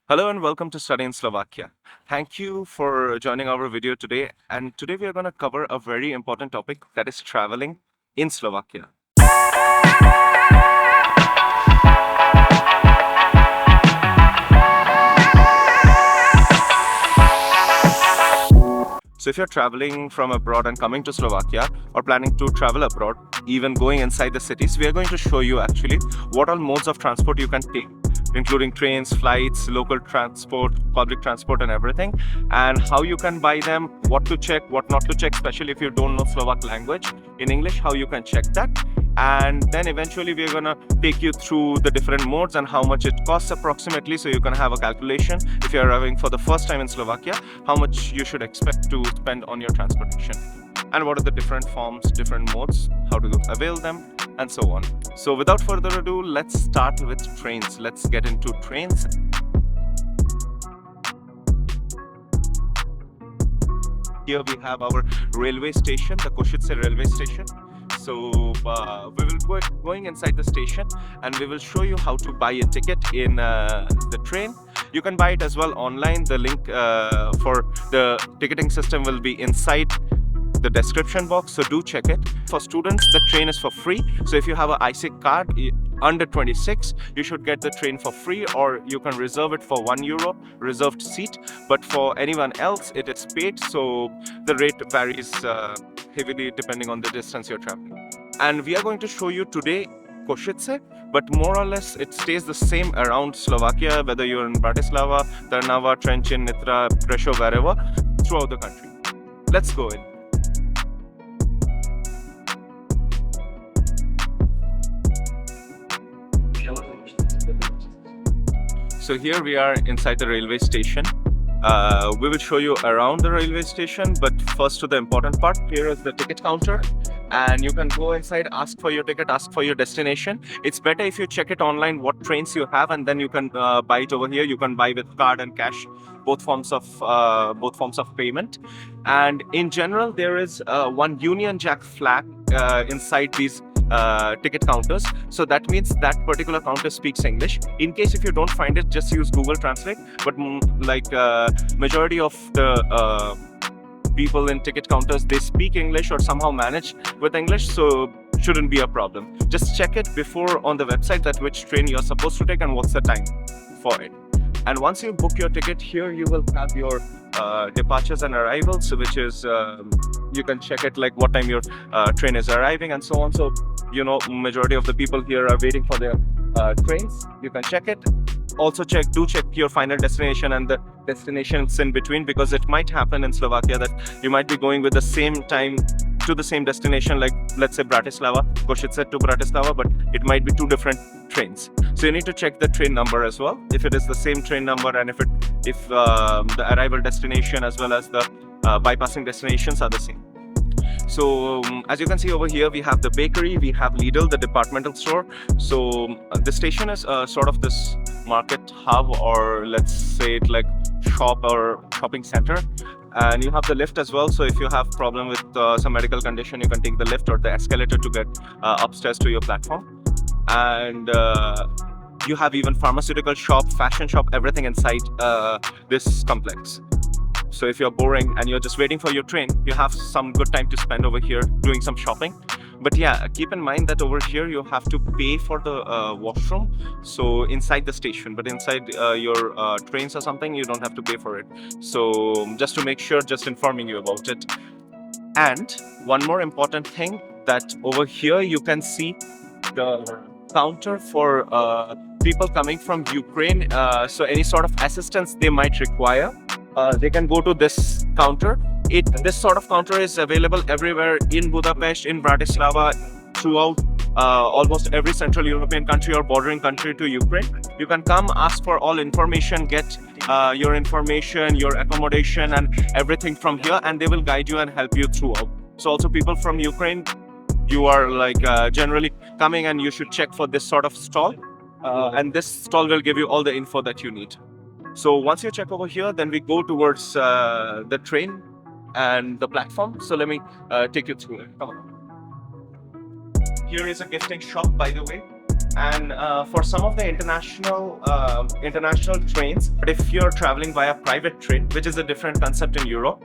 Hello and welcome to Study in Slovakia. Thank you for joining our video today. And today we are going to cover a very important topic, that is traveling in Slovakia. So if you're traveling from abroad and coming to Slovakia or planning to travel abroad, even going inside the cities, we are going to show you actually what all modes of transport you can take, including trains, flights, local transport, public transport and everything, and how you can buy them, what to check, what not to check, especially if you don't know Slovak language in English, how you can check that. And then eventually we're gonna take you through the different modes and how much it costs approximately, so you can have a calculation if you're arriving for the first time in Slovakia, how much you should expect to spend on your transportation, and what are the different forms, different modes, how to avail them, and so on. So without further ado, let's start with trains. Let's get into trains. Here we have our railway station, the Košice railway station. So we will go going inside the station and we will show you how to buy a ticket in the train. You can buy it as well online. The link for the ticketing system will be inside the description box, so do check it. For students, the train is for free. So if you have an ISIC card under 26, you should get the train for free, or you can reserve it for €1 reserved seat. But for anyone else, it is paid, so the rate varies heavily depending on the distance you're traveling. And we are going to show you today Košice, but more or less it stays the same around Slovakia, whether you're in Bratislava, Trnava, Trenčín, Nitra, Prešov, wherever, throughout the country. Let's go in. So here we are inside the railway station. We will show you around the railway station, but first to the important part. Here is the ticket counter, and you can go inside, ask for your ticket, ask for your destination. It's better if you check it online what trains you have, and then you can buy it over here. You can buy with card and cash, both forms of payment. And in general, there is one Union Jack flag inside these ticket counters, so that means that particular counter speaks English. In case if you don't find it, just use Google Translate, but majority of the people in ticket counters, they speak English or somehow manage with English, so shouldn't be a problem. Just check it before on the website that which train you're supposed to take and what's the time for it. And once you book your ticket, here you will have your departures and arrivals, which is you can check it like what time your train is arriving and so on. So you know, majority of the people here are waiting for their trains. You can check it. Also check your final destination and the destinations in between, because it might happen in Slovakia that you might be going with the same time to the same destination, like let's say Bratislava, Košice to Bratislava, but it might be two different trains. So you need to check the train number as well, if it is the same train number, and if the arrival destination as well as the bypassing destinations are the same. So as you can see over here, we have the bakery, we have Lidl, the departmental store. So the station is sort of this market hub, or let's say it like shop or shopping center. And you have the lift as well, so if you have problem with some medical condition, you can take the lift or the escalator to get upstairs to your platform. And you have even pharmaceutical shop, fashion shop, everything inside this complex. So if you're boring and you're just waiting for your train, you have some good time to spend over here doing some shopping. But yeah, keep in mind that over here you have to pay for the washroom, so inside the station, but inside your trains or something, you don't have to pay for it. So just to make sure, just informing you about it. And one more important thing, that over here you can see the counter for people coming from Ukraine. So any sort of assistance they might require, they can go to this counter. This sort of counter is available everywhere in Budapest, in Bratislava, throughout almost every Central European country or bordering country to Ukraine. You can come, ask for all information, get your information, your accommodation and everything from here, and they will guide you and help you throughout. So also people from Ukraine, you are like generally coming, and you should check for this sort of stall, and this stall will give you all the info that you need. So once you check over here, then we go towards the train and the platform. So let me take you through it. Come on. Here is a gifting shop, by the way. And for some of the international trains, but if you're traveling via private train, which is a different concept in Europe.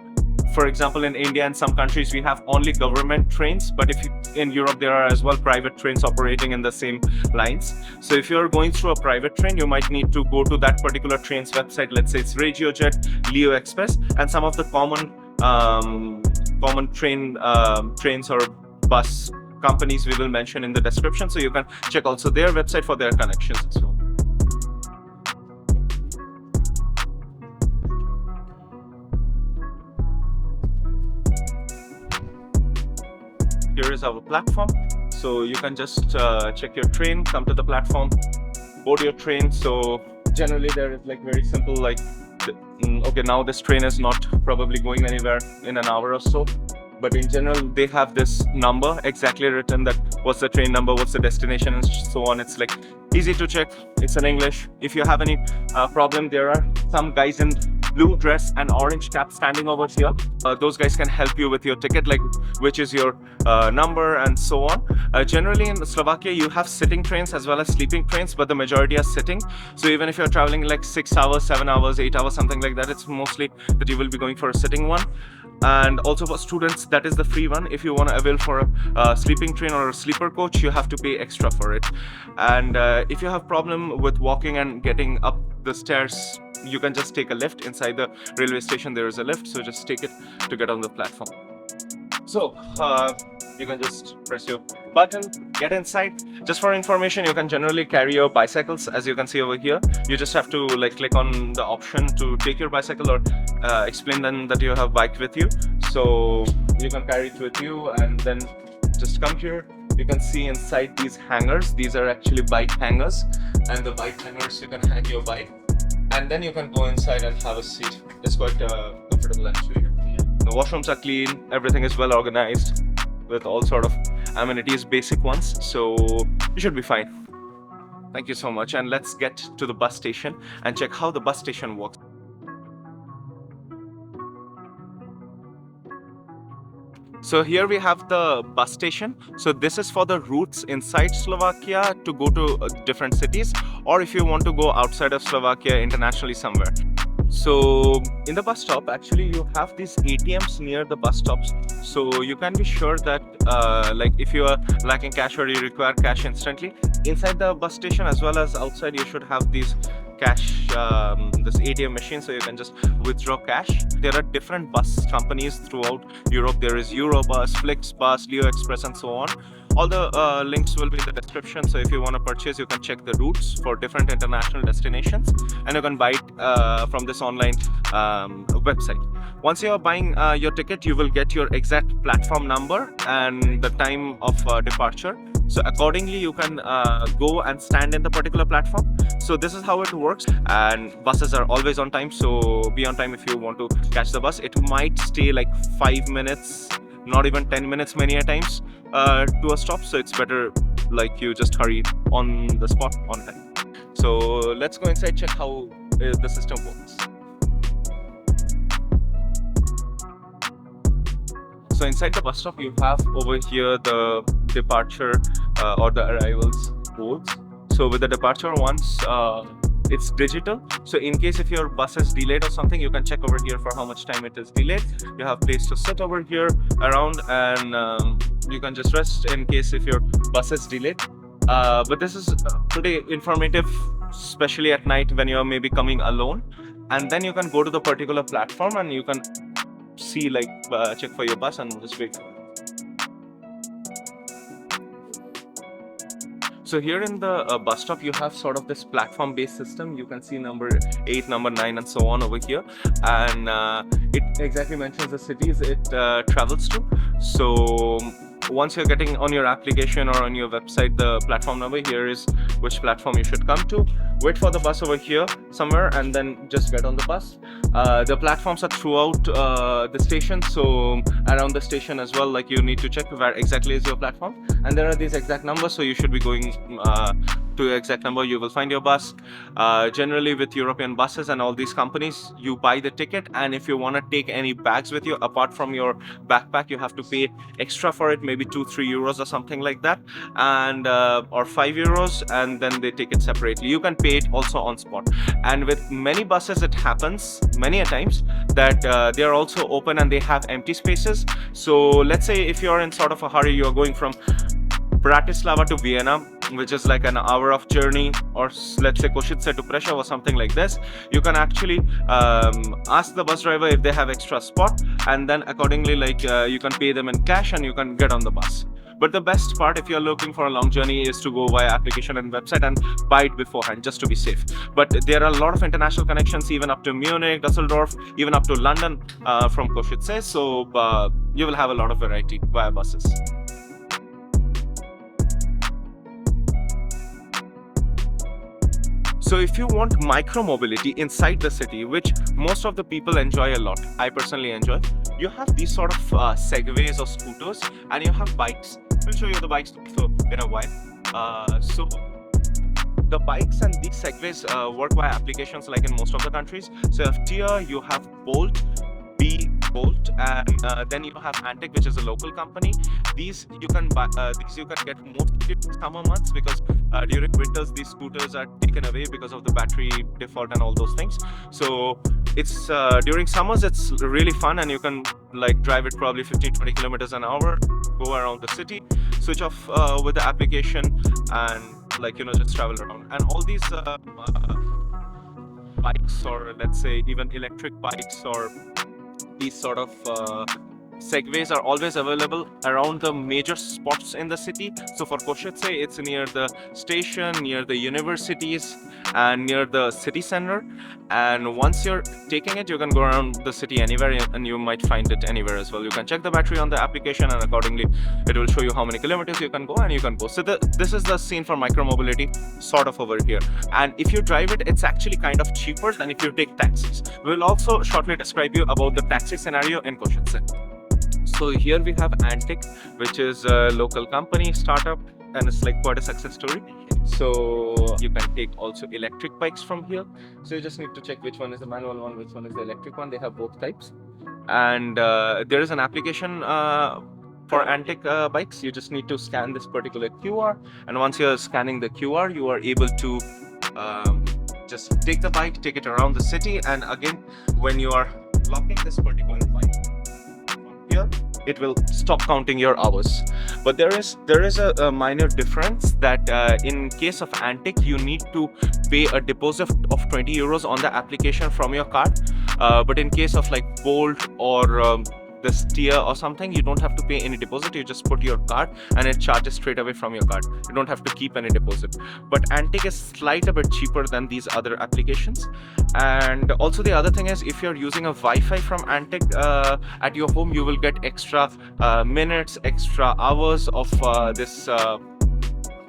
For example, in India and some countries, we have only government trains, but in Europe, there are as well private trains operating in the same lines. So if you're going through a private train, you might need to go to that particular train's website. Let's say it's RegioJet, Leo Express, and some of the common trains or bus companies we will mention in the description. So you can check also their website for their connections as well. Here is our platform. So you can just check your train, come to the platform, board your train. So generally there is like very simple, like, okay, now this train is not probably going anywhere in an hour or so. But in general, they have this number exactly written, that what's the train number, what's the destination, and so on. It's like easy to check. It's in English. If you have any problem, there are some guys in blue dress and orange cap standing over here. Those guys can help you with your ticket, like which is your number and so on. Generally in Slovakia, you have sitting trains as well as sleeping trains, but the majority are sitting. So even if you're traveling like 6 hours, 7 hours, 8 hours, something like that, it's mostly that you will be going for a sitting one. And also for students, that is the free one. If you want to avail for a sleeping train or a sleeper coach, you have to pay extra for it. And if you have problem with walking and getting up the stairs, you can just take a lift. Inside the railway station there is a lift, so just take it to get on the platform. So you can just press your button, get inside. Just for information, you can generally carry your bicycles, as you can see over here. You just have to like click on the option to take your bicycle, or explain them that you have bike with you. So you can carry it with you, and then just come here. You can see inside these hangers, these are actually bike hangers, and the bike hangers you can hang your bike, and then you can go inside and have a seat. It's quite comfortable actually. The washrooms are clean, everything is well organized with all sort of amenities, basic ones, so you should be fine. Thank you so much, and let's get to the bus station and check how the bus station works. So here we have the bus station. So this is for the routes inside Slovakia to go to different cities, or if you want to go outside of Slovakia internationally somewhere. So in the bus stop, actually you have these ATMs near the bus stops. So you can be sure that like if you are lacking cash or you require cash instantly, inside the bus station as well as outside, you should have these cash, this ATM machine, so you can just withdraw cash. There are different bus companies throughout Europe. There is Eurobus, Flixbus, Leo Express, and so on. All the links will be in the description, so if you want to purchase, you can check the routes for different international destinations, and you can buy it from this online website. Once you are buying your ticket, you will get your exact platform number and the time of departure. So accordingly, you can go and stand in the particular platform. So this is how it works, and buses are always on time, so be on time if you want to catch the bus. It might stay like 5 minutes, not even 10 minutes many a times to a stop, so it's better like you just hurry on the spot on time. So let's go inside, check how the system works. So inside the bus stop, you have over here the departure or the arrivals boards. So with the departure ones, it's digital. So in case if your bus is delayed or something, you can check over here for how much time it is delayed. You have place to sit over here around, and you can just rest in case if your bus is delayed. But this is pretty informative, especially at night when you're maybe coming alone. And then you can go to the particular platform and you can see like check for your bus and just wait for it. So here in the bus stop, you have sort of this platform-based system. You can see number 8, number 9, and so on over here, and it exactly mentions the cities it travels to. So once you're getting on your application or on your website the platform number, here is which platform you should come to. Wait for the bus over here somewhere, and then just get on the bus. The platforms are throughout the station, so around the station as well, like you need to check where exactly is your platform, and there are these exact numbers, so you should be going to your exact number. You will find your bus. Generally, with European buses and all these companies, you buy the ticket, and if you want to take any bags with you apart from your backpack, you have to pay extra for it, maybe 2-3 euros or something like that, and or 5 euros, and then they take it separately. You can pay it also on spot. And with many buses, it happens many a times that they are also open and they have empty spaces. So let's say if you're in sort of a hurry, you're going from Bratislava to Vienna, which is like an hour of journey, or let's say Košice to Prešov or something like this, you can actually ask the bus driver if they have extra spot, and then accordingly, like you can pay them in cash and you can get on the bus. But the best part, if you're looking for a long journey, is to go via application and website and buy it beforehand, just to be safe. But there are a lot of international connections, even up to Munich, Dusseldorf, even up to London from Košice. So you will have a lot of variety via buses. So if you want micro mobility inside the city, which most of the people enjoy a lot, I personally enjoy, you have these sort of segways or scooters, and you have bikes. We'll show you the bikes in a while. So the bikes and these segways work via applications like in most of the countries. So you have Tier, you have Bolt, Bolt, and then you have Antic, which is a local company. These you can buy. These you can get mostly in summer months, because during winters these scooters are taken away because of the battery default and all those things. So it's during summers it's really fun, and you can like drive it probably 15-20 kilometers an hour, go around the city, switch off with the application, and like just travel around. And all these bikes, or let's say even electric bikes, or these sort of segways are always available around the major spots in the city. So for Košice, it's near the station, near the universities, and near the city center. And once you're taking it, you can go around the city anywhere, and you might find it anywhere as well. You can check the battery on the application, and accordingly it will show you how many kilometers you can go, and you can go. So this is the scene for micromobility sort of over here. And if you drive it, it's actually kind of cheaper than if you take taxis. We'll also shortly describe you about the taxi scenario in Košice. So here we have Antic, which is a local company startup, and it's like quite a success story. So you can take also electric bikes from here. So you just need to check which one is the manual one, which one is the electric one. They have both types. And there is an application for Antic bikes. You just need to scan this particular QR, and once you're scanning the QR, you are able to just take the bike, take it around the city. And again, when you are locking this particular bike here, it will stop counting your hours. But there is a minor difference, that in case of Antic, you need to pay a deposit of 20 euros on the application from your card. But in case of like Bolt or the Steer or something, you don't have to pay any deposit. You just put your card and it charges straight away from your card. You don't have to keep any deposit. But Antic is slight a bit cheaper than these other applications. And also the other thing is, if you're using a Wi-Fi from Antic at your home, you will get extra minutes, extra hours of this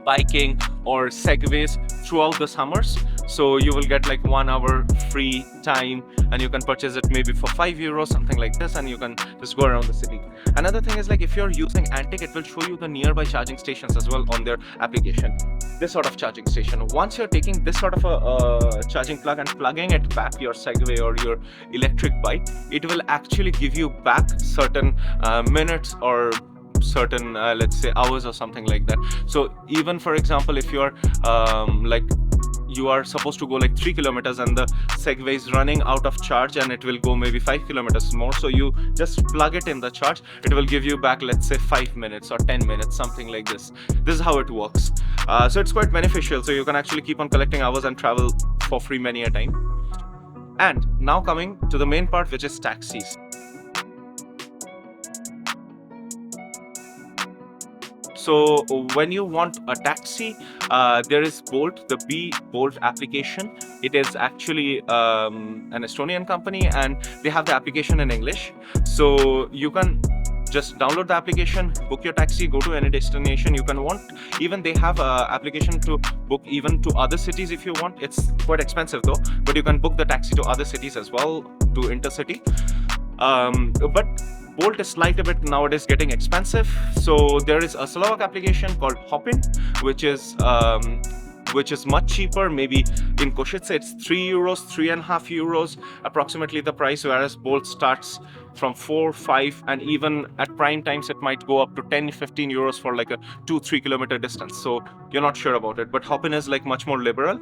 biking or segways throughout the summers. So you will get like 1 hour free time, and you can purchase it maybe for 5 euros, something like this, and you can just go around the city. Another thing is, like, if you're using Antic, it will show you the nearby charging stations as well on their application. This sort of charging station. Once you're taking this sort of a charging plug and plugging it back your Segway or your electric bike, it will actually give you back certain minutes or certain let's say hours or something like that. So even for example, if you're like you are supposed to go like 3 kilometers and the Segway is running out of charge and it will go maybe 5 kilometers more, so you just plug it in the charge, it will give you back, let's say 5 minutes or 10 minutes, something like this. This is how it works. So it's quite beneficial, so you can actually keep on collecting hours and travel for free many a time. And now coming to the main part, which is taxis. So when you want a taxi, there is Bolt, the Bolt application. It is actually an Estonian company, and they have the application in English. So you can just download the application, book your taxi, go to any destination you can want. Even they have an application to book even to other cities if you want. It's quite expensive though, but you can book the taxi to other cities as well, to intercity. But Bolt is slight a bit nowadays getting expensive. So there is a Slovak application called Hopin, which is which is much cheaper. Maybe in Košice it's 3 euros, 3.5 euros approximately the price, whereas Bolt starts from 4, 5, and even at prime times it might go up to 10, 15 euros for like a 2-3 kilometer distance. So you're not sure about it, but Hopin is like much more liberal.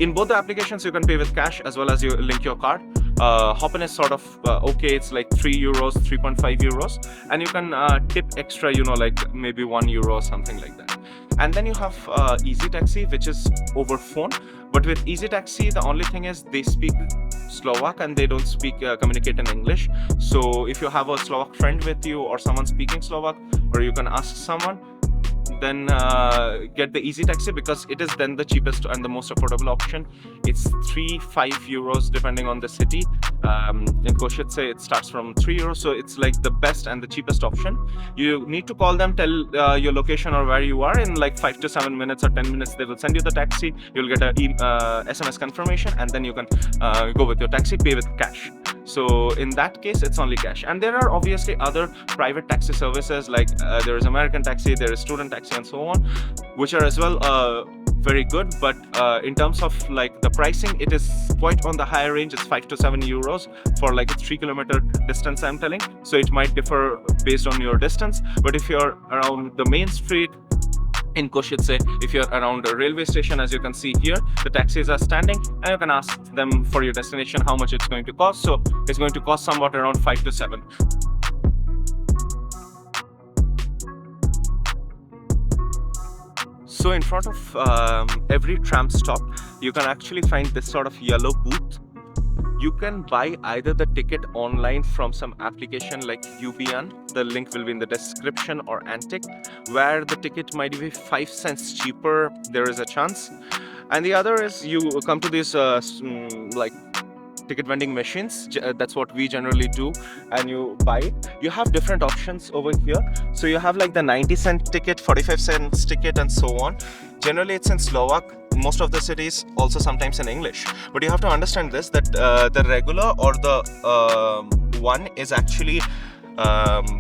In both the applications, you can pay with cash as well as you link your card. Hopin is sort of okay, it's like 3 euros, 3.5 euros, and you can tip extra, you know, like maybe 1 euro or something like that. And then you have Easy Taxi, which is over phone. But with Easy Taxi, the only thing is they speak Slovak and they don't communicate in English. So if you have a Slovak friend with you or someone speaking Slovak, or you can ask someone, then get the Easy Taxi, because it is then the cheapest and the most affordable option. It's 3-5 euros depending on the city. In Košice it starts from 3 euros, so it's like the best and the cheapest option. You need to call them, tell your location or where you are. In like 5 to 7 minutes or 10 minutes they will send you the taxi. You'll get a SMS confirmation, and then you can go with your taxi, pay with cash. So in that case it's only cash. And there are obviously other private taxi services, like there is American Taxi, there is Student Taxi, and so on, which are as well very good. But in terms of like the pricing, it is quite on the higher range. It's 5 to 7 euros for like a 3 kilometer distance, I'm telling. So it might differ based on your distance. But if you're around the main street in Košice, if you're around a railway station, as you can see here, the taxis are standing, and you can ask them for your destination how much it's going to cost. So it's going to cost somewhat around 5 to 7. So in front of every tram stop, you can actually find this sort of yellow booth. You can buy either the ticket online from some application like UBN, the link will be in the description, or Antic, where the ticket might be 5 cents cheaper, there is a chance. And the other is you come to these like ticket vending machines. That's what we generally do, and you buy it. You have different options over here. So you have like the 90-cent ticket, 45-cent ticket, and so on. Generally it's in Slovak, most of the cities, also sometimes in English. But you have to understand this, that the regular or the one is actually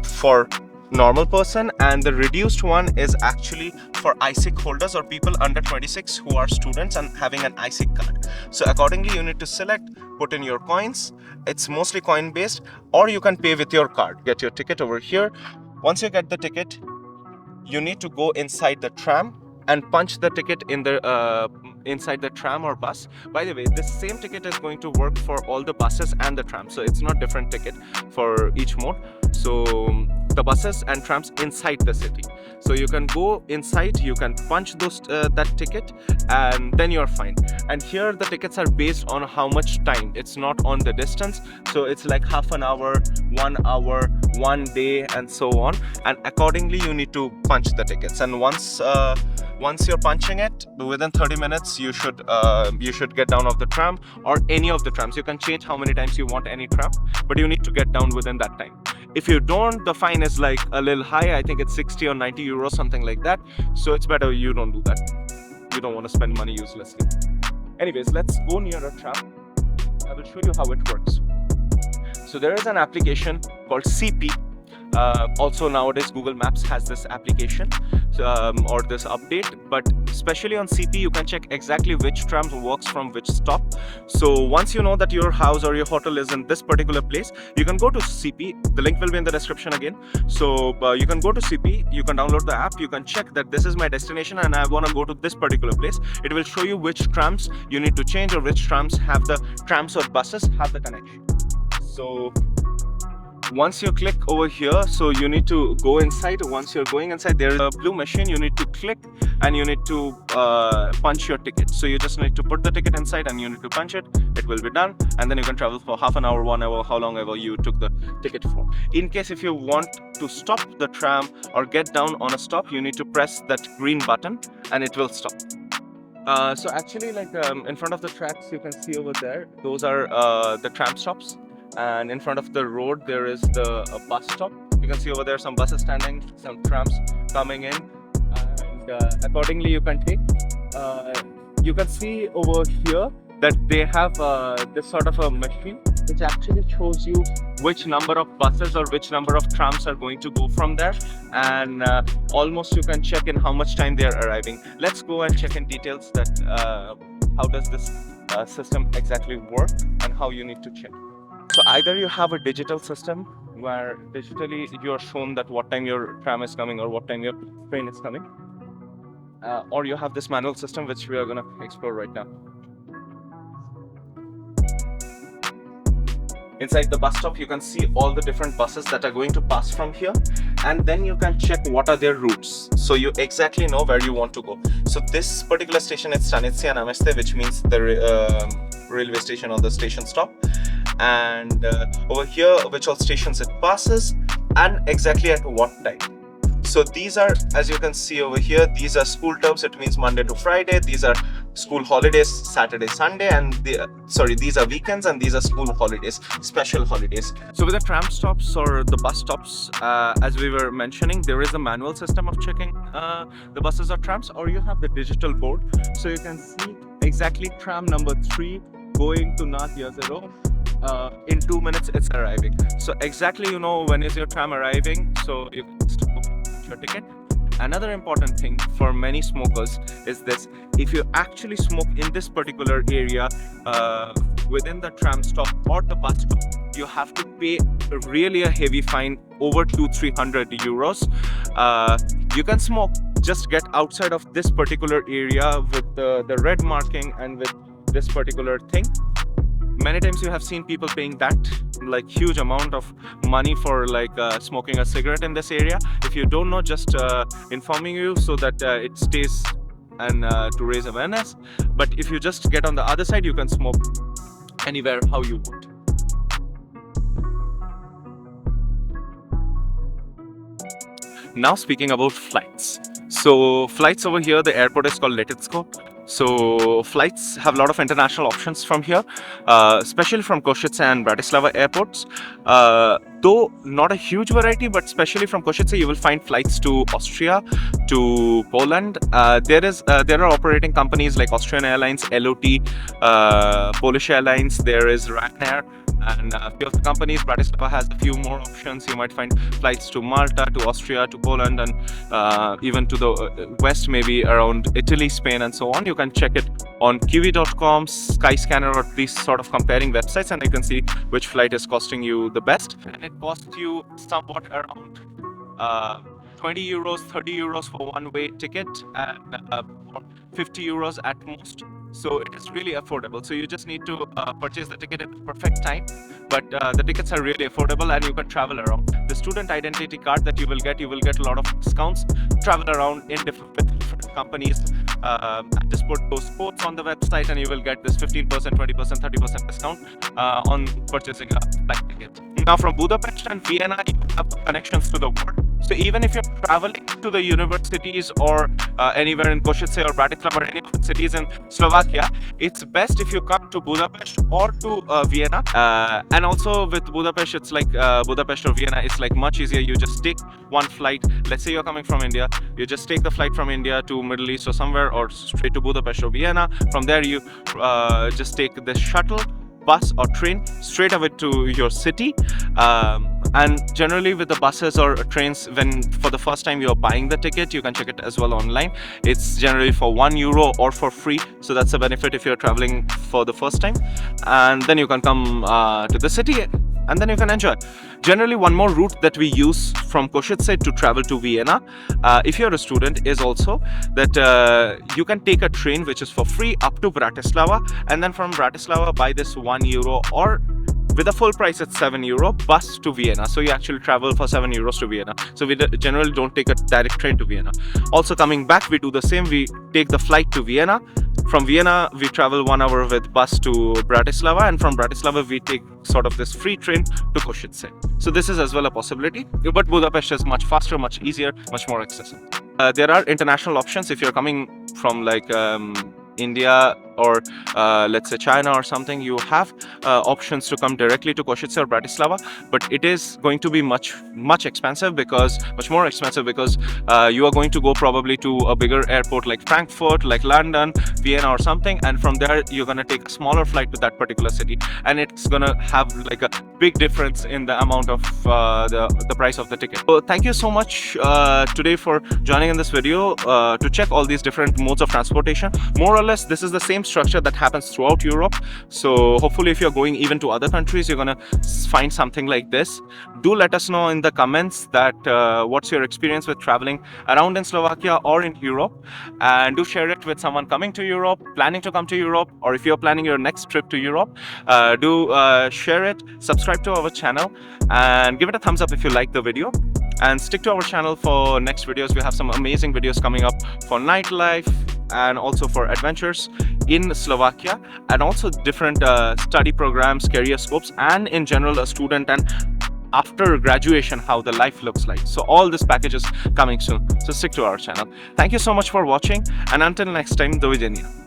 for normal person, and the reduced one is actually for ISIC holders or people under 26 who are students and having an ISIC card. So accordingly you need to select, put in your coins. It's mostly coin based, or you can pay with your card. Get your ticket over here. Once you get the ticket, you need to go inside the tram and punch the ticket in the inside the tram or bus. By the way, this same ticket is going to work for all the buses and the trams, so it's not different ticket for each mode. So the buses and trams inside the city, so you can go inside, you can punch those that ticket, and then you're fine. And here the tickets are based on how much time, it's not on the distance. So it's like half an hour, 1 hour, 1 day, and so on. And accordingly you need to punch the tickets. And once you're punching it, within 30 minutes you should get down off the tram, or any of the trams. You can change how many times you want any tram, but you need to get down within that time. If you don't, the fine is like a little high. I think it's 60 or 90 euros, something like that. So it's better you don't do that. You don't want to spend money uselessly. Anyways, let's go near a tram. I will show you how it works. So there is an application called CP. Also nowadays Google Maps has this application or this update, but especially on CP you can check exactly which tram works from which stop. So once you know that your house or your hotel is in this particular place, you can go to CP. The link will be in the description again. So you can go to CP, you can download the app, you can check that this is my destination and I want to go to this particular place. It will show you which trams you need to change, or which trams or buses have the connection. So once you click over here, so you need to go inside. Once you're going inside, there is a blue machine. You need to click and you need to punch your ticket. So you just need to put the ticket inside and you need to punch it. It will be done, and then you can travel for half an hour, 1 hour, how long ever you took the ticket for. In case if you want to stop the tram or get down on a stop, you need to press that green button and it will stop. So actually, like in front of the tracks, you can see over there, those are the tram stops. And in front of the road there is the bus stop. You can see over there some buses standing, some trams coming in, and accordingly you can take. You can see over here that they have this sort of a machine which actually shows you which number of buses or which number of trams are going to go from there, and almost you can check in how much time they are arriving. Let's go and check in details that how does this system exactly work and how you need to check. So either you have a digital system where digitally you're shown that what time your tram is coming or what time your train is coming, or you have this manual system which we are going to explore right now. Inside the bus stop, you can see all the different buses that are going to pass from here, and then you can check what are their routes, so you exactly know where you want to go. So this particular station is Stanicja na Meste, which means the railway station or the station stop, and over here which all stations it passes and exactly at what time. So these are, as you can see over here, these are school terms. It means Monday to Friday. These are school holidays, Saturday, Sunday, and these are weekends, and these are school holidays, special holidays. So with the tram stops or the bus stops, as we were mentioning, there is a manual system of checking the buses or trams, or you have the digital board. So you can see exactly tram number 3 going to Nadia Zero. In 2 minutes it's arriving. So exactly you know when is your tram arriving, so you can just book your ticket. Another important thing for many smokers is this: if you actually smoke in this particular area within the tram stop or the bus stop, you have to pay really a heavy fine, over 200-300 euros. You can smoke, just get outside of this particular area with the red marking and with this particular thing. Many times you have seen people paying that like huge amount of money for like smoking a cigarette in this area. If you don't know, just informing you so that it stays and to raise awareness. But if you just get on the other side, you can smoke anywhere how you want. Now speaking about flights. So flights over here, the airport is called Letitsko. So flights have a lot of international options from here, especially from Košice and Bratislava airports. Though not a huge variety, but especially from Košice, you will find flights to Austria, to Poland. There are operating companies like Austrian Airlines, LOT, Polish Airlines. There is Ryanair. And a few of the companies. Bratislava has a few more options. You might find flights to Malta, to Austria, to Poland, and even to the west, maybe around Italy, Spain, and so on. You can check it on Kiwi.com, Skyscanner, or these sort of comparing websites, and you can see which flight is costing you the best. And it costs you somewhat around 20 euros, 30 euros for one-way ticket, and 50 euros at most. So it is really affordable. So you just need to purchase the ticket at the perfect time. But the tickets are really affordable, and you can travel around. The student identity card that you will get a lot of discounts. Travel around in different companies. Just put those codes on the website, and you will get this 15%, 20%, 30% discount on purchasing a flight ticket. Now from Budapest and Vienna, you have connections to the world. So even if you're traveling to the universities or anywhere in Košice or Bratislava or any of the cities in Slovakia, it's best if you come to Budapest or to Vienna. And also with Budapest, it's like Budapest or Vienna, it's like much easier. You just take one flight. Let's say you're coming from India, you just take the flight from India to Middle East or somewhere, or straight to Budapest or Vienna. From there, you just take the shuttle, bus or train straight away to your city. And generally with the buses or trains, when for the first time you're buying the ticket, you can check it as well online. It's generally for €1 or for free, so that's a benefit if you're traveling for the first time. And then you can come to the city, and then you can enjoy. Generally, one more route that we use from Košice to travel to Vienna, if you're a student, is also that you can take a train which is for free up to Bratislava, and then from Bratislava buy this €1, or with a full price it's €7 bus to Vienna. So you actually travel for €7 to Vienna. So we generally don't take a direct train to Vienna. Also coming back, we do the same. We take the flight to Vienna. From Vienna, we travel 1 hour with bus to Bratislava, and from Bratislava, we take sort of this free train to Košice. So this is as well a possibility, but Budapest is much faster, much easier, much more accessible. There are international options if you're coming from like India or let's say China or something, you have options to come directly to Košice or Bratislava, but it is going to be much more expensive because you are going to go probably to a bigger airport like Frankfurt, like London, Vienna or something, and from there you're going to take a smaller flight to that particular city, and it's going to have like a big difference in the amount of the price of the ticket. So thank you so much today for joining in this video to check all these different modes of transportation. More or less this is the same structure that happens throughout Europe, so hopefully if you're going even to other countries, you're gonna find something like this. Do let us know in the comments that what's your experience with traveling around in Slovakia or in Europe, and do share it with someone coming to Europe, planning to come to Europe, or if you're planning your next trip to Europe. Do share it, subscribe to our channel, and give it a thumbs up if you like the video, and stick to our channel for next videos. We have some amazing videos coming up for nightlife and also for adventures in Slovakia, and also different study programs, career scopes, and in general a student and after graduation how the life looks like. So all this package is coming soon, so stick to our channel. Thank you so much for watching, and until next time, do videnia.